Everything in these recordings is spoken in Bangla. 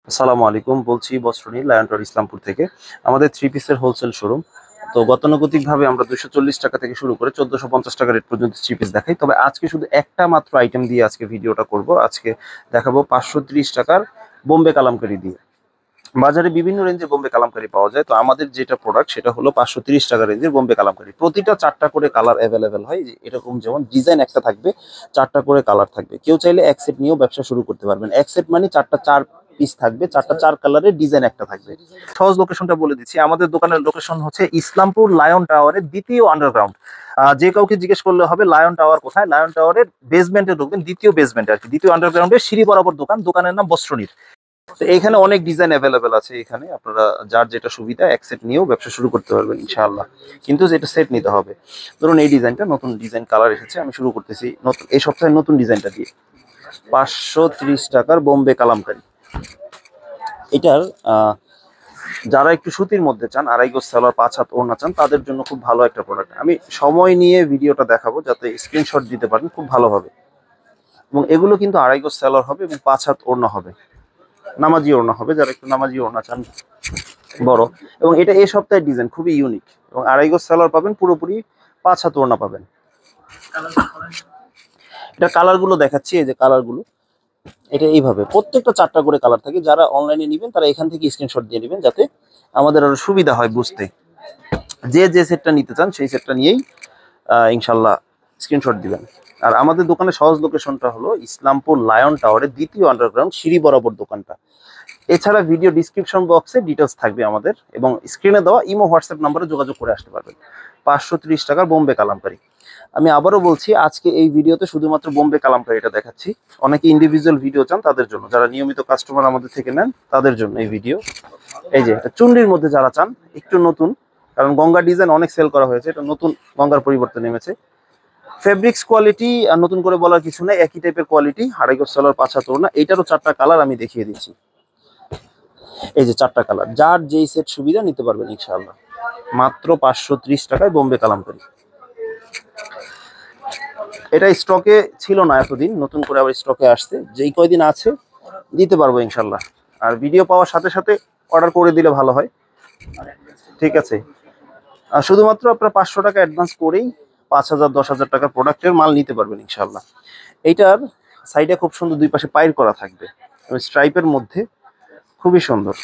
আসসালামু আলাইকুম, বলছি বস্ত্রনী লায়ন টাওয়ার ইসলামপুর থেকে। আমাদের থ্রি পিসের হোলসেল শোরুম। তো গতানুগতিকভাবে আমরা 240 টাকা থেকে শুরু করে 1450 টাকা রেট পর্যন্ত থ্রি পিস দেখাই। তবে আজকে শুধু একটা মাত্র আইটেম দিয়ে আজকে ভিডিওটা করব। আজকে দেখাবো 530 টাকার বোম্বে কালামকারী দিয়ে। বাজারে বিভিন্ন রেঞ্জের বোম্বে কালামকারী পাওয়া যায়, তো আমাদের যেটা প্রোডাক্ট সেটা হলো 530 টাকা রেঞ্জের বোম্বে কালামকারী। প্রতিটা 4টা করে কালার অ্যাভেলেবেল হয়, যে এরকম যেমন ডিজাইন একটা থাকবে, 4টা করে কালার থাকবে। কেউ চাইলে এক সেট নিয়েও ব্যবসা শুরু করতে পারবেন। এক সেট মানে 4টা 4 পিস থাকবে, 4টা 4 কালারের ডিজাইন একটা থাকবে। সহজ লোকেশনটা বলে দিচ্ছি, আমাদের দোকানের লোকেশন হচ্ছে ইসলামপুর লায়ন টাওয়ারের দ্বিতীয় আন্ডারগ্রাউন্ড। যে কাউকে জিজ্ঞেস করলে হবে লায়ন টাওয়ার কোথায়, লায়ন টাওয়ারের বেসমেন্টে ঢুকবেন, দ্বিতীয় বেসমেন্টে আর কি, দ্বিতীয় আন্ডারগ্রাউন্ডের সিঁড়ি বরাবর দোকান। দোকানের নাম বস্ত্রনীর। তো এখানে অনেক ডিজাইন অ্যাভেলেবেল আছে। এখানে আপনারা যার যেটা সুবিধা এক সেট নিয়েও ব্যবসা শুরু করতে পারবেন ইনশাআল্লাহ। কিন্তু যেটা সেট নিতে হবে। ধরুন এই ডিজাইনটা নতুন ডিজাইন কালার এসেছে, আমি শুরু করতেছি নতুন এই সপ্তাহে নতুন ডিজাইনটা দিয়ে। 530 টাকার বোম্বে কালামকারী। এটার যারা একটু সুতির মধ্যে চান, আড়াই গজ সালোয়ার 5 হাত ওড়না চান, তাদের জন্য খুব ভালো একটা প্রোডাক্ট। আমি সময় নিয়ে ভিডিওটা দেখাবো যাতে স্ক্রিনশট দিতে পারেন খুব ভালোভাবে। এবং এগুলো কিন্তু আড়াই গজ সালোয়ার হবে এবং 5 হাত ওড়না হবে, নামাজি ওড়না হবে, যারা একটু নামাজি ওড়না চান বড়। এবং এটা এই সপ্তাহের ডিজাইন খুবই ইউনিক। এবং আড়াই গজ সালোয়ার পাবেন, পুরোপুরি 5 হাত ওড়না পাবেন। এটা কালার গুলো দেখাচ্ছি, এই যে কালার গুলো। এটা এইভাবে প্রত্যেকটা 4টা করে কালার থাকে। যারা অনলাইনে নেবেন তারা এখান থেকে স্ক্রিনশট দিয়ে নেবেন, যাতে আমাদের আরো সুবিধা হয় বুঝতে। যে যে সেটটা নিতে চান সেই সেটটা নিয়েই ইনশাল্লাহ স্ক্রিনশট দিবেন। আর আমাদের দোকানের সহজ লোকেশনটা হলো ইসলামপুর লায়ন টাওয়ারের দ্বিতীয় আন্ডারগ্রাউন্ড সিঁড়ি বরাবর দোকানটা। এছাড়া ভিডিও ডিসক্রিপশন বক্সে ডিটেলস থাকবে আমাদের, এবং স্ক্রিনে দেওয়া ইমো হোয়াটসঅ্যাপ নাম্বারে যোগাযোগ করে আসতে পারবেন। 530 টাকার বোম্বে কালামকারী। আমি আবারও বলছি, আজকে এই ভিডিওতে শুধুমাত্র বোম্বে কালামকারীটা দেখাচ্ছি। অনেকে ইন্ডিভিজুয়াল ভিডিও চান, তাদের জন্য, যারা নিয়মিত কাস্টমার আমাদের থেকে নেন তাদের জন্য এই ভিডিও। এই যে এটা চুন্ডির মধ্যে যারা চান একটু নতুন, কারণ গঙ্গা ডিজাইন অনেক সেল করা হয়েছে, এটা নতুন গঙ্গার পরিবর্তন নেমেছে। ফেব্রিক্স কোয়ালিটি আর নতুন করে বলার কিছু নেই, একই টাইপের কোয়ালিটি। আড়াই গজ সালোয়ার 5 হাত ওড়না। এইটারও 4টা কালার আমি দেখিয়ে দিচ্ছি। এই যে 4টা কালার, যার যেই সেট সুবিধা নিতে পারবেন ইনশাআল্লাহ। মাত্র 530 টাকায় বোম্বে কালামকারী। এটা স্টকে ছিল না এতদিন, নতুন করে আবার স্টকে আসছে। যেই কয়দিন আছে দিতে পারবো ইনশাআল্লাহ। আর ভিডিও পাওয়ার সাথে সাথে অর্ডার করে দিলে ভালো হয়। ঠিক আছে। আর শুধুমাত্র আপনার 500 টাকা অ্যাডভান্স করেই 5,000 10,000 টাকার প্রোডাক্টের মাল নিতে পারবেন ইনশাআল্লাহ। এইটার সাইডে খুব সুন্দর দুই পাশে পাইর করা থাকবে, স্ট্রাইপের মধ্যে, খুবই সুন্দর।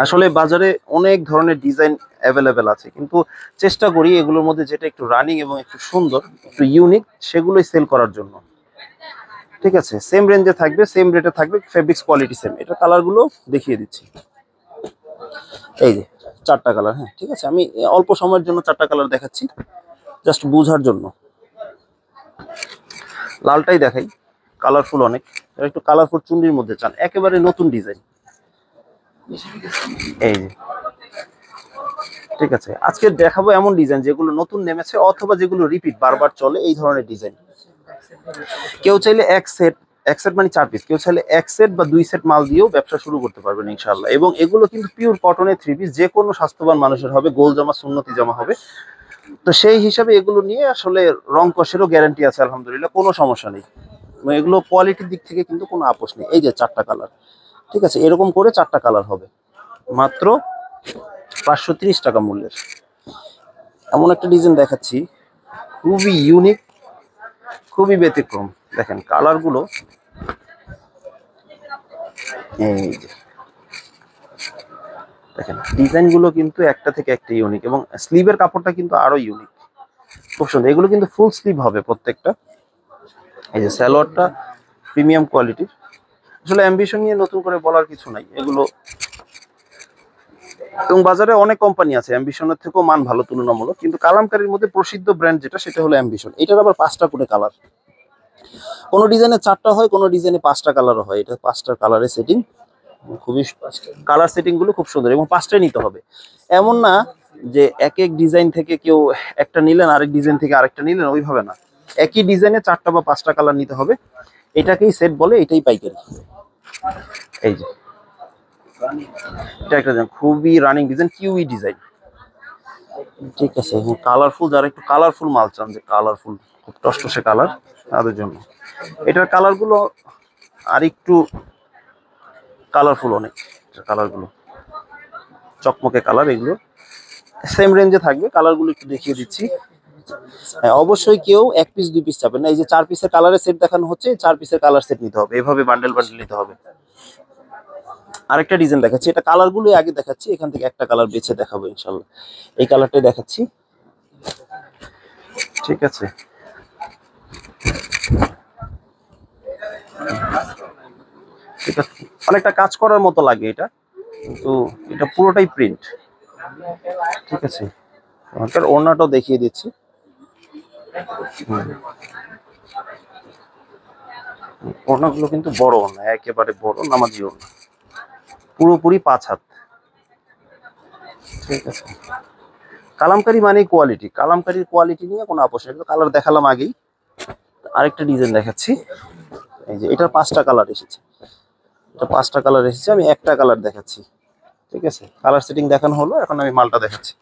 আসলে বাজারে অনেক ধরনের ডিজাইন অ্যাভেলেবেল আছে, কিন্তু চেষ্টা করি এগুলোর মধ্যে যেটা একটু রানিং এবং একটু সুন্দর, একটু ইউনিক, সেগুলোই সেল করার জন্য। ঠিক আছে, সেম রেঞ্জে থাকবে, সেম রেটে থাকবে, ফেব্রিক্স কোয়ালিটি সেম। এটা কালারগুলো দেখিয়ে দিচ্ছি। এই যে 4টা কালার। হ্যাঁ ঠিক আছে, আমি অল্প সময়ের জন্য 4টা কালার দেখাচ্ছি, জাস্ট বোঝার জন্য। লালটাই দেখাই, কালারফুল অনেক। একটু কালারফুল চুন্ডির মধ্যে চান, একেবারে নতুন ডিজাইন। এই যে ঠিক আছে, আজকে দেখাবো এমন ডিজাইন যেগুলো নতুন নেমেছে, অথবা যেগুলো রিপিট বারবার চলে, এই ধরনের ডিজাইন। কেউ চাইলে এক সেট মানে 4 পিস, কেউ চাইলে এক সেট বা 2 সেট মাল দিয়েও ব্যবসা শুরু করতে পারবেন ইনশাআল্লাহ। এবং এগুলো কিন্তু পিওর কটনের থ্রি পিস, যে কোনো স্বাস্থ্যবান মানুষের হবে, গোল জামা সুন্নতি জামা হবে। তো সেই হিসাবে এগুলো নিয়ে আসলে রং কষেরও গ্যারান্টি আছে আলহামদুলিল্লাহ, কোনো সমস্যা নেই। এগুলো কোয়ালিটির দিক থেকে কিন্তু কোনো আপোষ নেই। এই যে 4টা কালার। ঠিক আছে, এরকম করে 4টা কালার হবে, মাত্র 530 টাকা মূল্যের। এমন একটা ডিজাইন দেখাচ্ছি, খুবই ইউনিক, খুবই ব্যতিক্রম। দেখেন কালারগুলো, এই যে দেখেন ডিজাইনগুলো কিন্তু একটা থেকে একটা ইউনিক, এবং স্লিভের কাপড়টা কিন্তু আরো ইউনিক, খুব সুন্দর। এগুলো কিন্তু ফুল স্লিভ হবে প্রত্যেকটা। এই যে সালোয়ারটা প্রিমিয়াম কোয়ালিটির। আসলে অ্যাম্বিশন নিয়ে নতুন করে বলার কিছু নাই, এগুলো। এবং বাজারে অনেক কোম্পানি আছে, অ্যাম্বিশনের থেকেও মান ভালো তুলনামূলক, কিন্তু কালামকারীর মধ্যে প্রসিদ্ধ ব্র্যান্ড যেটা, সেটা হলো অ্যাম্বিশন। এটার আবার 5টা করে কালার, কোনো ডিজাইনে 4টা হয়, কোনো ডিজাইনে 5টা কালারও হয়। এটা 5টা কালারের সেটিং, খুবই কালার সেটিং গুলো খুব সুন্দর, এবং 5টাই নিতে হবে এমন না যে এক এক ডিজাইন থেকে কেউ একটা নিলেন, আরেক ডিজাইন থেকে আরেকটা নিলেন, ওইভাবে না। একই ডিজাইনে 4টা বা 5টা কালার নিতে হবে, এটাকেই সেট বলে, এটাই পাইকারি। এই যে এটা একটা খুবই রানিং ডিজাইন, কিউই ডিজাইন। ঠিক আছে, কালারফুল, যারা একটু কালারফুল মাল চান, যে কালারফুল খুব টসটসে কালার, তাদের জন্য। এটার কালার গুলো আর একটু কালারফুল অনেক কালারগুলো, চকমকে কালার, এগুলো সেম রেঞ্জে থাকবে। কালারগুলো একটু দেখিয়ে দিচ্ছি। হ্যাঁ, অবশ্যই কেউ 1 পিস 2 পিস চাবেন না। এই যে 4 পিসের কালারের সেট দেখানো হচ্ছে, 4 পিসের কালার সেট নিতে হবে, এভাবে বান্ডেল বান্ডেল নিতে হবে। আরেকটা ডিজাইন দেখাচ্ছি, এটা কালারগুলোই আগে দেখাচ্ছি, এখান থেকে একটা কালার বেছে দেখাবো ইনশাল্লাহ। এই কালারটাই দেখাচ্ছি, ঠিক আছে। ঠিক আছে, অনেকটা কাজ করার মতো লাগে এটা, কিন্তু এটা পুরোটাই প্রিন্ট, ঠিক আছে। আমাদের ওড়নাটাও দেখিয়ে দিচ্ছি। ওড়নাগুলো কিন্তু বড় ওড়না, একেবারে বড় নামাজি ওড়না, পুরোপুরি 5 হাত, ঠিক আছে। কালামকারী মানে কোয়ালিটি, কালামকারীর কোয়ালিটি নিয়ে কোনো আপোষ নেই। কালার দেখালাম আগেই। আরেকটা ডিজাইন দেখাচ্ছি, এই যে এটার 5টা কালার এসেছে, এটা 5টা কালার এসেছে, আমি একটা কালার দেখাচ্ছি, ঠিক আছে। কালার সেটিং দেখানো হলো, এখন আমি মালটা দেখাচ্ছি।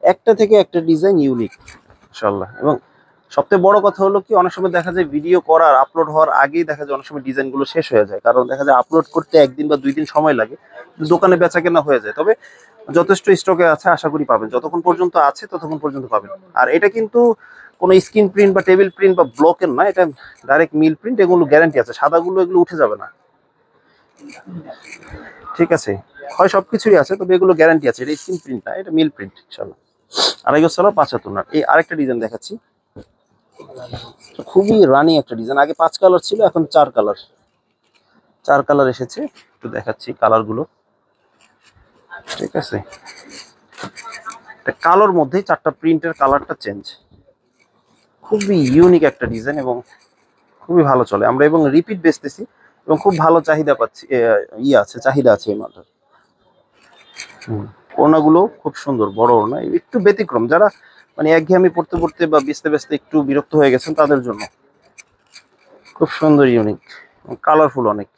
একটা থেকে একটা ডিজাইন ইউনিক ইনশাআল্লাহ। এবং সবথেকে বড় কথা হলো কি, অনেক সময় দেখা যায় ভিডিও করার আপলোড হওয়ার আগেই দেখা যায় অনেক সময় ডিজাইনগুলো শেষ হয়ে যায়, কারণ দেখা যায় আপলোড করতে 1 দিন বা 2 দিন সময় লাগে, দোকানে বেচা কেনা হয়ে যায়। তবে যথেষ্ট স্টকে আছে, আশা করি পাবেন, যতক্ষণ পর্যন্ত আছে ততক্ষণ পর্যন্ত পাবেন। আর এটা কিন্তু কোনো স্ক্রিন প্রিন্ট বা টেবিল প্রিন্ট বা ব্লকের না, এটা ডাইরেক্ট মিল প্রিন্ট, এগুলো গ্যারান্টি আছে, সাদাগুলো এগুলো উঠে যাবে না, ঠিক আছে। হয় সবকিছুই আছে, তবে এগুলো গ্যারান্টি আছে, এটা স্ক্রিন প্রিন্ট না, এটা মিল প্রিন্ট ইনশাআল্লাহ। 2.5 না। এই আরেকটা ডিজাইন দেখাচ্ছি, খুবই রানি একটা ডিজাইন। আগে 5 কালার ছিল, এখন 4 কালার, 4 কালার এসেছে। একটু দেখাচ্ছি কালারগুলো, ঠিক আছে। কালোর মধ্যে 4টা প্রিন্টের কালারটা চেঞ্জ, খুবই ইউনিক একটা ডিজাইন এবং খুবই ভালো চলে। আমরা এবং রিপিট বেচতেছি এবং খুব ভালো চাহিদা পাচ্ছি, আছে, চাহিদা আছে এই মালটার। ওড়নাগুলো খুব সুন্দর, বড় ওড়না, একটু ব্যতিক্রম, যারা মানে একঘেয়েমি পড়তে পড়তে বা বেচতে বেচতে একটু বিরক্ত হয়ে গেছেন তাদের জন্য খুব সুন্দর, ইউনিক, কালারফুল অনেক।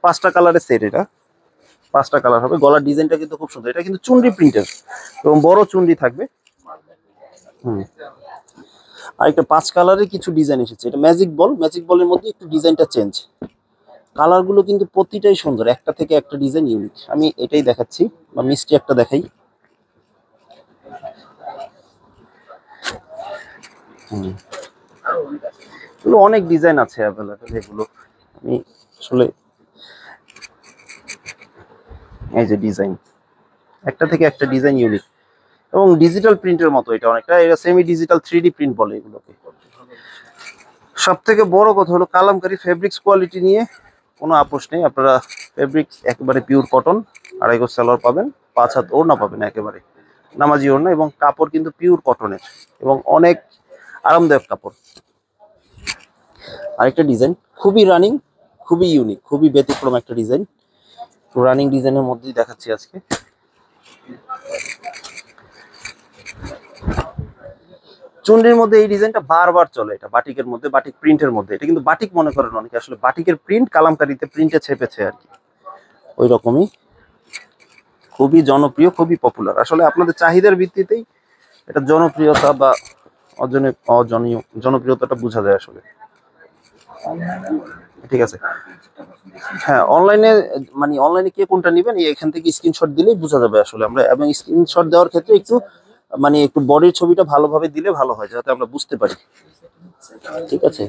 5টা কালারের সেট, এটা 5টা কালার হবে। গলার ডিজাইনটা কিন্তু খুব সুন্দর, এটা কিন্তু চুনরি প্রিন্টের এবং বড় চুনরি থাকবে। আর একটা 5 কালারের কিছু ডিজাইন এসেছে, এটা ম্যাজিক বল, ম্যাজিক বলের মধ্যে একটু ডিজাইনটা চেঞ্জ। কালারগুলো কিন্তু প্রতিটাই সুন্দর, একটা থেকে একটা ডিজাইন ইউনিক। আমি এটাই দেখাচ্ছি, বা মিষ্টি একটা দেখাই। এগুলো অনেক ডিজাইন আছে অ্যাভেলেবেল, এগুলো আমি আসলে, এই যে ডিজাইন, একটা থেকে একটা ডিজাইন ইউনিক এবং ডিজিটাল প্রিন্টের মতো, এটা অনেকটা, এটা সেমি ডিজিটাল 3D প্রিন্ট বলে এগুলোকে। সব থেকে বড় কথা হলো কালামকারী ফেব্রিক্স কোয়ালিটি নিয়ে কোনো আপোষ নেই। আপনারা ফেব্রিক্স একেবারে পিওর কটন, 2.5 গজ সালোয়ার পাবেন, 5 হাত ওড়না পাবেন, একেবারে নামাজি ওড়না, এবং কাপড় কিন্তু পিওর কটনের এবং অনেক আরামদায়ক কাপড়। আরেকটা ডিজাইন খুবই রানিং, খুবই ইউনিক, খুবই ব্যতিক্রম একটা ডিজাইন, রানিং ডিজাইনের মধ্যেই দেখাচ্ছি আজকে। চুনরির মধ্যে এই ডিজাইনটা বারবার চলে, এটা বাটিকের মধ্যে, বাটিক প্রিন্টের মধ্যে, এটা কিন্তু বাটিক মনে করেন অনেকে, আসলে বাটিকের প্রিন্ট কালামকারীতে প্রিন্টে ছেপেছে আর কি, ওই রকমই। খুবই জনপ্রিয়, খুবই পপুলার, আসলে আপনাদের চাহিদার ভিত্তিতেই এটা জনপ্রিয়তা বা জনপ্রিয়তাটা বোঝা যায় আসলে, ঠিক আছে। হ্যাঁ, অনলাইনে, মানে অনলাইনে কে কোনটা নেবেন এখান থেকে স্ক্রিনশট দিলেই বোঝা যাবে আসলে। আমরা এবং স্ক্রিনশট দেওয়ার ক্ষেত্রে একটু মানে একটু বডির ছবিটা ভালোভাবে দিলে ভালো হয়, যাতে আমরা বুঝতে পারি, ঠিক আছে।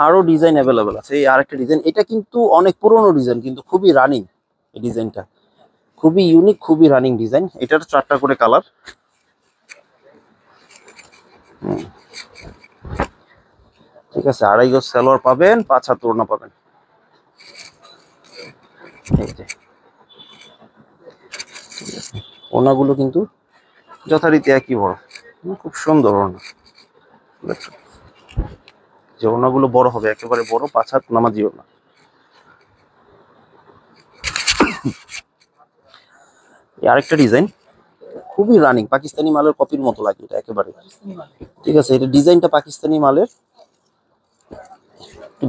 আরো ডিজাইন অ্যাভেলেবেল আছে। এই আরেকটা ডিজাইন, এটা কিন্তু অনেক পুরনো ডিজাইন, কিন্তু খুবই রানিং এই ডিজাইনটা, খুবই ইউনিক, খুবই রানিং ডিজাইন। এটার 4টা করে কালার, ঠিক আছে। 2.5 গজ সালোয়ার পাবেন, 5 হাত ওড়না পাবেন, এই যে ওড়নাগুলো কিন্তু যথারীতি একই বড়, খুব সুন্দর ওড়না, যে ওড়নাগুলো বড় হবে, একেবারে বড়, 5 হাত নামাজি ওড়না। আরেকটা ডিজাইন খুবই রানিং, পাকিস্তানি মালের কপির মতো লাগে এটা একেবারে, ঠিক আছে। এটা ডিজাইনটা পাকিস্তানি মালের,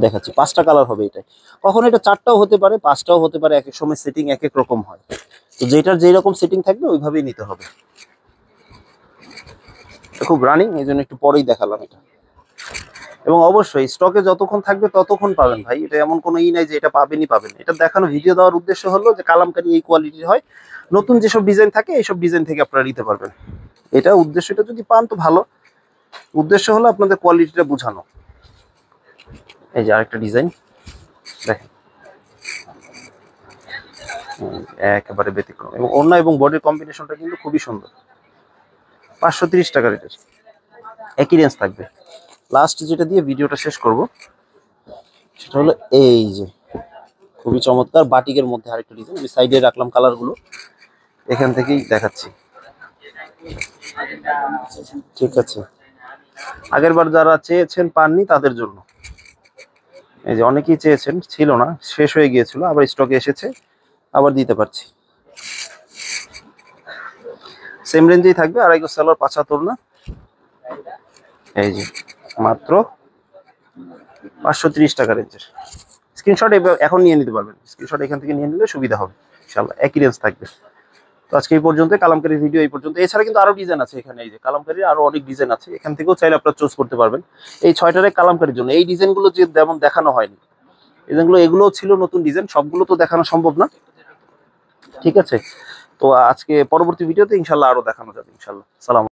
দেখাচ্ছি। 5টা কালার হবে এটা, কখনো এটা 4টাও হতে পারে, 5টাও হতে পারে, এক এক সময় সেটিং এক এক রকম হয়, তো যেটার যেই রকম সেটিং থাকবে ওইভাবেই নিতে হবে। খুব রানিং, এই জন্য একটু পরেই দেখালাম এটা। এবং অবশ্যই স্টকে যতক্ষণ থাকবে ততক্ষণ পাবেন ভাই, এটা এমন কোনো নাই যে এটা পাবেনই পাবেন। এটা দেখানো, ভিডিও দেওয়ার উদ্দেশ্য হলো যে কালামকারী এই কোয়ালিটির হয়, নতুন যেসব ডিজাইন থাকে এইসব ডিজাইন থেকে আপনারা নিতে পারবেন। এটা উদ্দেশ্য, এটা যদি পান তো ভালো, উদ্দেশ্য হলো আপনাদের কোয়ালিটিটা বোঝানো। এই যে আরেকটা ডিজাইন দেখেন, একেবারে ব্যতিক্রম, এবং ওড়না এবং বডির কম্বিনেশনটা কিন্তু খুবই সুন্দর। 530 টাকা রেটের, একই রেঞ্জ থাকবে। লাস্ট যেটা দিয়ে ভিডিওটা শেষ করব সেটা হলো এই যে খুবই চমৎকার বাটিকের মধ্যে আরেকটা ডিজাইন, আমি সাইডে রাখলাম কালারগুলো, এখান থেকেই দেখাচ্ছি। ঠিক আছে, আগের বার যারা চেয়েছেন পাননি তাদের জন্য, এই যে অনেকেই চেয়েছেন, ছিল না, শেষ হয়ে গিয়েছিল, আবার স্টকে এসেছে, আবার দিতে পারছি। সেম রেঞ্জেই থাকবে, আড়াই গজ সালোয়ার, 75 না। এই যে মাত্র 530 টাকা রেঞ্জের। স্ক্রিনশট এখন নিয়ে নিতে পারবেন, স্ক্রিনশট এখান থেকে নিয়ে নিলে সুবিধা হবে ইনশাআল্লাহ, একই রেঞ্জ থাকবে। তো আজকে এই পর্যন্ত, কালামকারীর ভিডিও এই পর্যন্ত। এছাড়া কিন্তু আরো ডিজাইন আছে এখানে, এই যে কালামকারীর আরো অনেক ডিজাইন আছে, এখান থেকেও চাইলে আপনারা চুজ করতে পারবেন। এই 6টারে কালামকারীর জন্য এই ডিজাইনগুলো যে যেমন দেখানো হয়নি, ডিজাইনগুলো এগুলোও ছিল নতুন ডিজাইন, সবগুলো তো দেখানো সম্ভব না। ঠিক আছে, তো আজকে পরবর্তী ভিডিওতে ইনশাল্লাহ আরো দেখানো যাবে ইনশাল্লাহ। সালাম।